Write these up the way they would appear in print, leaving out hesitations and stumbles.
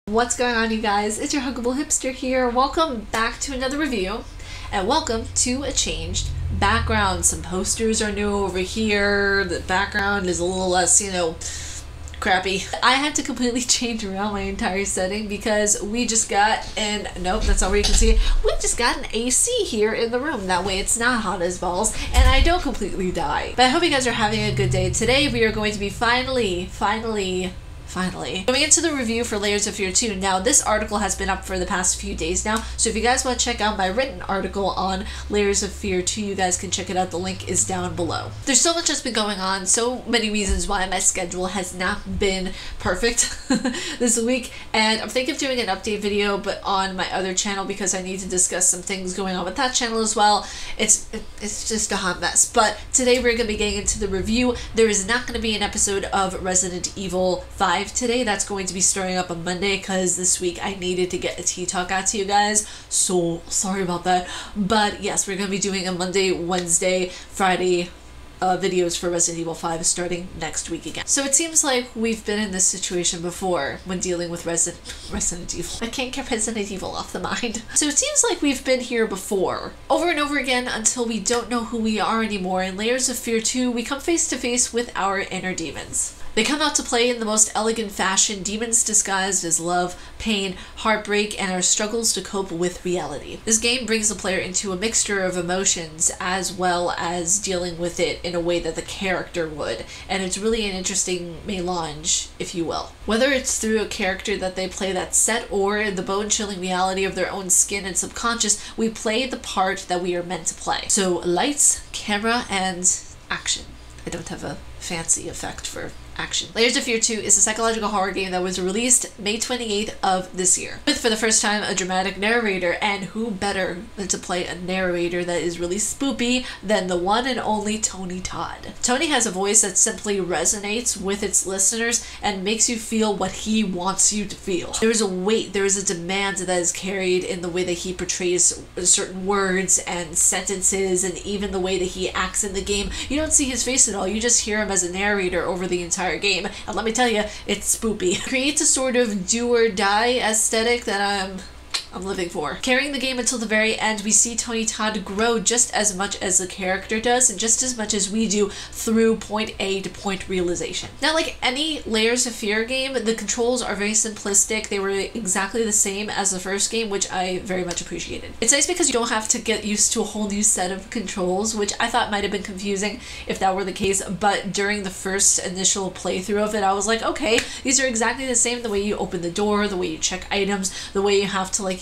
What's going on, you guys? It's your Huggable Hipster here. Welcome back to another review, and welcome to a changed background. Some posters are new over here. The background is a little less, crappy. I had to completely change around my entire setting because we just got, and nope, that's not where you can see it. We just got an AC here in the room. That way it's not hot as balls and I don't completely die. But I hope you guys are having a good day. Today we are going to be finally going into the review for Layers of Fear 2. Now, this article has been up for the past few days now, so if you guys want to check out my written article on Layers of Fear 2, you guys can check it out. The link is down below. There's so much that's been going on, so many reasons why my schedule has not been perfect this week, and I'm thinking of doing an update video, but on my other channel, because I need to discuss some things going on with that channel as well. It's just a hot mess. But today we're going to be getting into the review. There is not going to be an episode of Resident Evil 5 today. That's going to be starting up on Monday because this week I needed to get a tea talk out to you guys, so sorry about that. But yes, we're going to be doing a Monday, Wednesday, Friday videos for Resident Evil 5 starting next week again. So it seems like we've been in this situation before when dealing with Resident Evil. I can't get Resident Evil off the mind. So it seems like we've been here before, over and over again, until we don't know who we are anymore. In Layers of Fear 2, we come face to face with our inner demons. They come out to play in the most elegant fashion, demons disguised as love, pain, heartbreak, and our struggles to cope with reality. This game brings the player into a mixture of emotions as well as dealing with it in a way that the character would, and it's really an interesting melange, if you will. Whether it's through a character that they play that's set or the bone-chilling reality of their own skin and subconscious, we play the part that we are meant to play. So lights, camera, and action. I don't have a fancy effect for action. Layers of Fear 2 is a psychological horror game that was released May 28th of this year, with for the first time a dramatic narrator, and who better than to play a narrator that is really spoopy than the one and only Tony Todd. Tony has a voice that simply resonates with its listeners and makes you feel what he wants you to feel. There is a weight, there is a demand that is carried in the way that he portrays certain words and sentences, and even the way that he acts in the game. You don't see his face at all, you just hear him as a narrator over the entire game, and let me tell you, it's spoopy. It creates a sort of do or die aesthetic that I'm living for. Carrying the game until the very end, we see Tony Todd grow just as much as the character does, and just as much as we do through point A to point realization. Now, like any Layers of Fear game, the controls are very simplistic. They were exactly the same as the first game, which I very much appreciated. It's nice because you don't have to get used to a whole new set of controls, which I thought might have been confusing if that were the case, but during the first initial playthrough of it, I was like, okay, these are exactly the same. The way you open the door, the way you check items, the way you have to, like,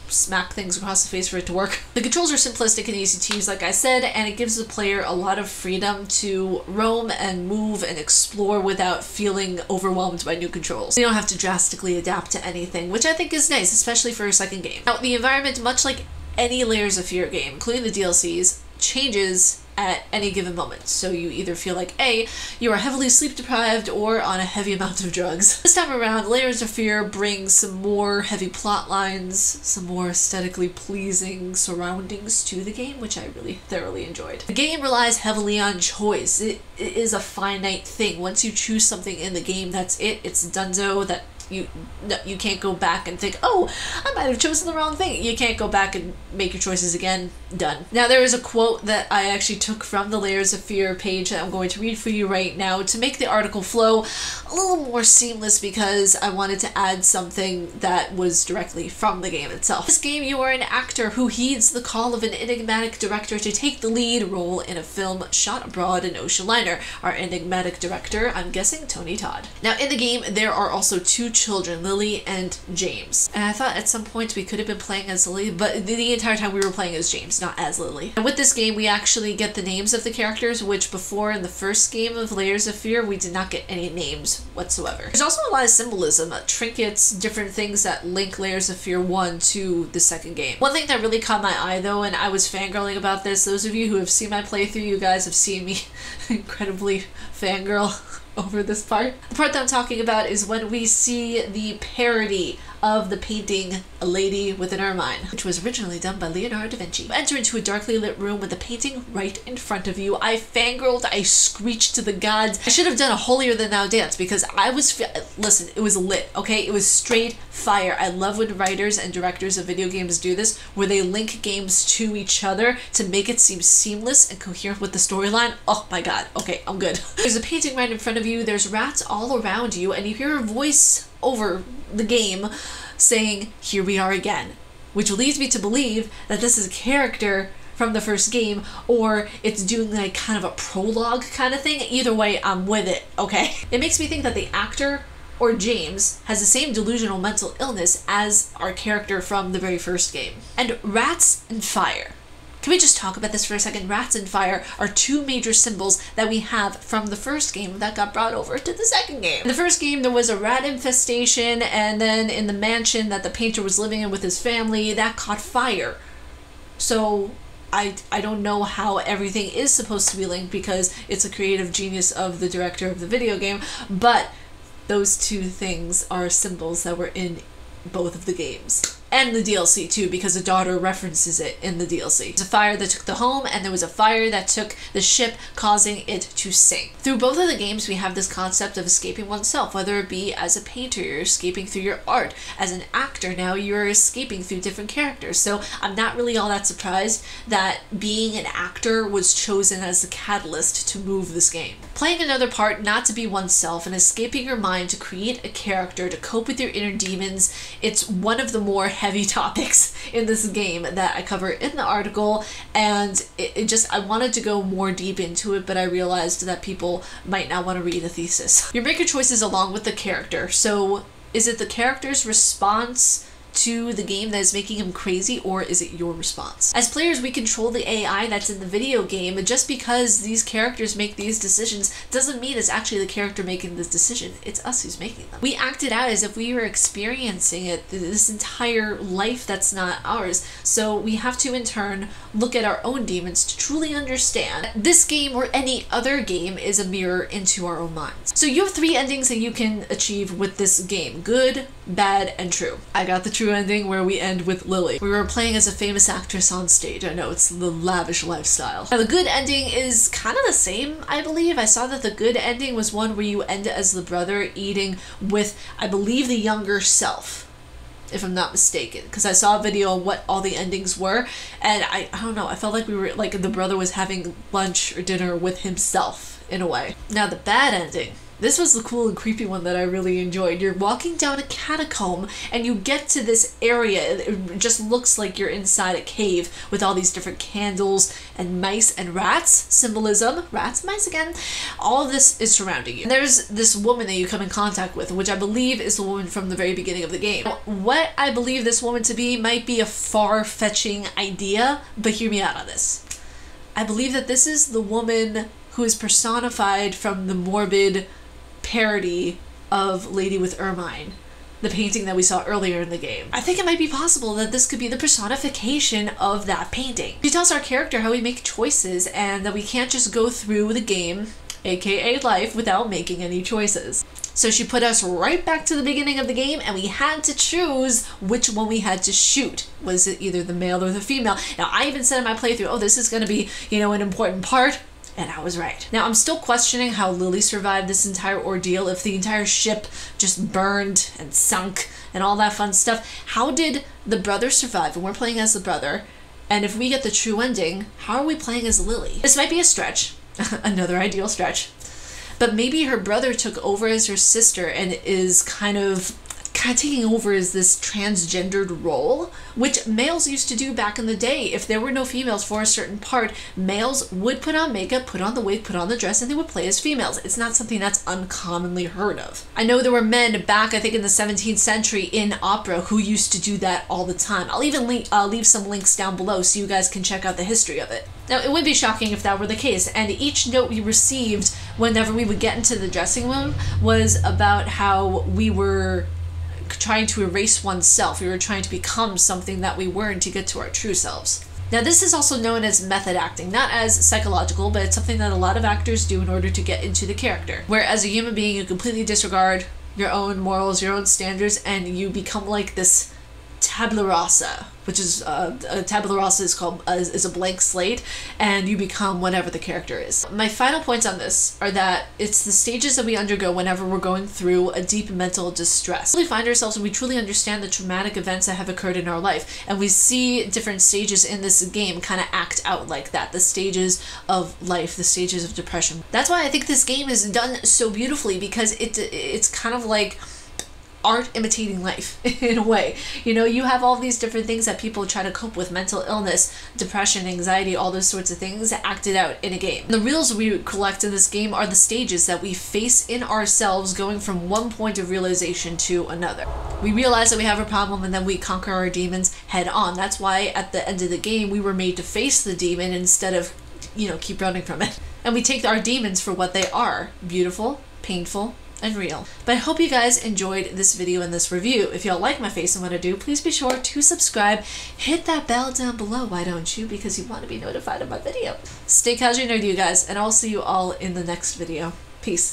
smack things across the face for it to work. The controls are simplistic and easy to use, like I said, and it gives the player a lot of freedom to roam and move and explore without feeling overwhelmed by new controls. You don't have to drastically adapt to anything, which I think is nice, especially for a second game. Now, the environment, much like any Layers of Fear game, including the DLCs, changes at any given moment. So you either feel like A, you are heavily sleep deprived or on a heavy amount of drugs. This time around, Layers of Fear brings some more heavy plot lines, some more aesthetically pleasing surroundings to the game, which I really thoroughly enjoyed. The game relies heavily on choice. It is a finite thing. Once you choose something in the game, that's it. It's donezo. That you can't go back and think, oh, I might have chosen the wrong thing. You can't go back and make your choices again. Done. Now, there is a quote that I actually took from the Layers of Fear page that I'm going to read for you right now to make the article flow a little more seamless, because I wanted to add something that was directly from the game itself. In this game, you are an actor who heeds the call of an enigmatic director to take the lead role in a film shot abroad in ocean liner. Our enigmatic director, I'm guessing Tony Todd. Now, in the game, there are also two children, Lily and James. And I thought at some point we could have been playing as Lily, but the entire time we were playing as James, not as Lily. And with this game, we actually get the names of the characters, which before in the first game of Layers of Fear, we did not get any names whatsoever. There's also a lot of symbolism, trinkets, different things that link Layers of Fear 1 to the second game. One thing that really caught my eye though, and I was fangirling about this, those of you who have seen my playthrough, you guys have seen me incredibly fangirl over this part. The part that I'm talking about is when we see the parody of the painting A Lady with an Ermine, which was originally done by Leonardo da Vinci. You enter into a darkly lit room with the painting right in front of you. I fangirled, I screeched to the gods. I should have done a holier than thou dance because I was, listen, it was lit, okay? It was straight fire. I love when writers and directors of video games do this, where they link games to each other to make it seem seamless and coherent with the storyline. Oh my god, okay, I'm good. There's a painting right in front of you, there's rats all around you, and you hear a voice over the game saying, "Here we are again," which leads me to believe that this is a character from the first game, or it's doing like kind of a prologue kind of thing. Either way, I'm with it, okay? It makes me think that the actor, or James, has the same delusional mental illness as our character from the very first game. And rats and fire. Can we just talk about this for a second? Rats and fire are two major symbols that we have from the first game that got brought over to the second game. In the first game, there was a rat infestation, and then in the mansion that the painter was living in with his family, that caught fire. So I don't know how everything is supposed to be linked because it's a creative genius of the director of the video game, but those two things are symbols that were in both of the games. And the DLC too, because the daughter references it in the DLC. There's a fire that took the home, and there was a fire that took the ship, causing it to sink. Through both of the games, we have this concept of escaping oneself, whether it be as a painter, you're escaping through your art. As an actor now, you're escaping through different characters. So I'm not really all that surprised that being an actor was chosen as the catalyst to move this game. Playing another part, not to be oneself, and escaping your mind to create a character, to cope with your inner demons, it's one of the more heavy topics in this game that I cover in the article, and it just, I wanted to go more deep into it, but I realized that people might not want to read a thesis. You make your choices along with the character, so is it the character's response to the game that is making him crazy, or is it your response? As players, we control the AI that's in the video game, and just because these characters make these decisions doesn't mean it's actually the character making this decision. It's us who's making them. We act it out as if we were experiencing it, this entire life that's not ours. So we have to in turn look at our own demons to truly understand this game, or any other game, is a mirror into our own minds. So you have 3 endings that you can achieve with this game: good, bad, and true. I got the true ending, where we end with Lily. We were playing as a famous actress on stage. I know, it's the lavish lifestyle. Now the good ending is kind of the same, I believe. I saw that the good ending was one where you end as the brother eating with, I believe, the younger self, if I'm not mistaken, because I saw a video on what all the endings were, and I don't know, I felt like we were, like, the brother was having lunch or dinner with himself in a way. Now the bad ending, this was the cool and creepy one that I really enjoyed. You're walking down a catacomb and you get to this area. It just looks like you're inside a cave with all these different candles and mice and rats. Symbolism. Rats, mice again. All of this is surrounding you. And there's this woman that you come in contact with, which I believe is the woman from the very beginning of the game. Now, what I believe this woman to be might be a far-fetching idea, but hear me out on this. I believe that this is the woman who is personified from the morbid parody of Lady with Ermine, the painting that we saw earlier in the game. I think it might be possible that this could be the personification of that painting. She tells our character how we make choices and that we can't just go through the game, aka life, without making any choices. So she put us right back to the beginning of the game, and we had to choose which one we had to shoot. Was it either the male or the female? Now, I even said in my playthrough, oh, this is going to be, you know, an important part. And I was right. Now, I'm still questioning how Lily survived this entire ordeal, if the entire ship just burned and sunk and all that fun stuff. How did the brother survive? And we're playing as the brother. And if we get the true ending, how are we playing as Lily? This might be a stretch. Another ideal stretch. But maybe her brother took over as her sister and is kind of taking over as this transgendered role, which males used to do back in the day. If there were no females for a certain part, males would put on makeup, put on the wig, put on the dress, and they would play as females. It's not something that's uncommonly heard of. I know there were men back, I think in the 17th century, in opera who used to do that all the time. I'll even leave some links down below so you guys can check out the history of it. Now, it would be shocking if that were the case, and each note we received whenever we would get into the dressing room was about how we were trying to erase oneself. We were trying to become something that we weren't to get to our true selves. Now, this is also known as method acting, not as psychological, but it's something that a lot of actors do in order to get into the character. Where as a human being, you completely disregard your own morals, your own standards, and you become like this tabula rasa, which is a tabula rasa is a blank slate, and you become whatever the character is. My final points on this are that it's the stages that we undergo whenever we're going through a deep mental distress. We find ourselves when we truly understand the traumatic events that have occurred in our life, and we see different stages in this game kind of act out like that, the stages of life, the stages of depression. That's why I think this game is done so beautifully, because it's kind of like art imitating life in a way. You know, you have all these different things that people try to cope with: mental illness, depression, anxiety, all those sorts of things acted out in a game. The reels we collect in this game are the stages that we face in ourselves, going from one point of realization to another. We realize that we have a problem, and then we conquer our demons head on. That's why at the end of the game we were made to face the demon instead of, you know, keep running from it. And we take our demons for what they are: beautiful, painful, and real. But I hope you guys enjoyed this video and this review. If y'all like my face and what I do, please be sure to subscribe. Hit that bell down below, why don't you? Because you want to be notified of my video. Stay casually nerdy, you guys, and I'll see you all in the next video. Peace.